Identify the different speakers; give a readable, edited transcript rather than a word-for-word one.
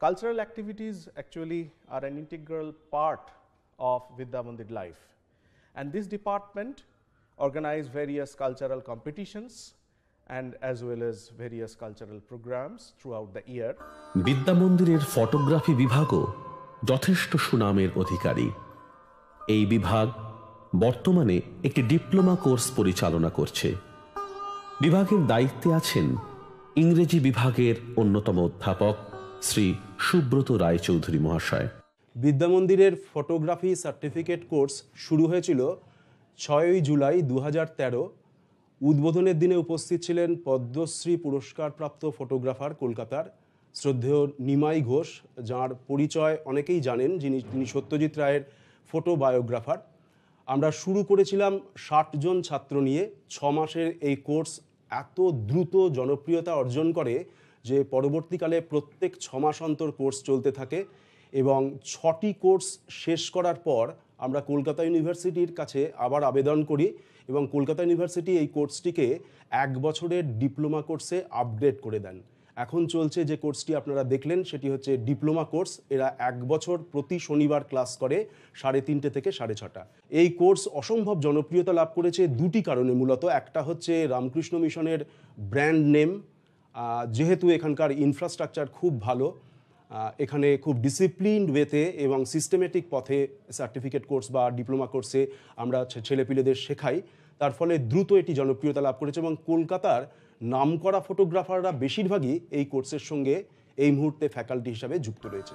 Speaker 1: Cultural activities actually are an integral part of Vidya Mandir life, and this department organize various cultural competitions and as well as various cultural programs throughout the year.
Speaker 2: বিদ্যা মন্দিরের photography বিভাগও যথেষ্ট সুনামের অধিকারী। এই বিভাগ বর্তমানে একটি diploma course পরিচালনা করছে। বিভাগের দায়িত্বে আছেন ইংরেজি বিভাগের অন্যতম অধ্যাপক শ্রী সুব্রত রায়চৌধুরী মহাশয়।
Speaker 3: বিদ্যা মন্দিরের ফটোগ্রাফি সার্টিফিকেট কোর্স শুরু হয়েছিল 6 জুলাই 2013। উদ্বোধনের দিনে উপস্থিত ছিলেন পদ্মশ্রী পুরস্কারপ্রাপ্ত ফটোগ্রাফার কলকাতার শ্রদ্ধেয় নিমাই ঘোষ, যার পরিচয় অনেকেই জানেন, তিনি সত্যজিৎ রায়ের ফটো বায়োগ্রাফার। আমরা শুরু করেছিলাম 60 জন ছাত্র নিয়ে। 6 মাসের এই কোর্স এত দ্রুত জনপ্রিয়তা অর্জন করে যে পরবর্তীকালে প্রত্যেক 6 মাস অন্তর কোর্স চলতে থাকে এবং 6টি কোর্স শেষ করার পর আমরা কলকাতা ইউনিভার্সিটির কাছে আবার আবেদন করি এবং কলকাতা ইউনিভার্সিটি এই কোর্সটিকে 1 বছরের ডিপ্লোমা কোর্সে আপগ্রেড করে দেন। এখন চলছে যে কোর্সটি আপনারা দেখলেন সেটি হচ্ছে ডিপ্লোমা কোর্স। এরা 1 বছর প্রতি শনিবার ক্লাস করে 3:30 থেকে 6:30। এই কোর্স অসম্ভব জনপ্রিয়তা লাভ করেছে দুটি কারণে মূলত। একটা হচ্ছে রামকৃষ্ণ মিশনের ব্র্যান্ড নেম, যেহেতু এখানকার ইনফ্রাস্ট্রাকচার খুব ভালো, এখানে খুব ডিসিপ্লিনড ওয়েতে এবং সিস্টেমেটিক পথে সার্টিফিকেট কোর্স বা ডিপ্লোমা কোর্সে আমরা ছেলেপিলেদের শেখাই, তার ফলে দ্রুত এটি জনপ্রিয়তা লাভ করেছে এবং কলকাতার নামকরা ফটোগ্রাফাররা বেশিরভাগই এই কোর্সের সঙ্গে এই মুহূর্তে ফ্যাকাল্টি হিসাবে যুক্ত রয়েছে।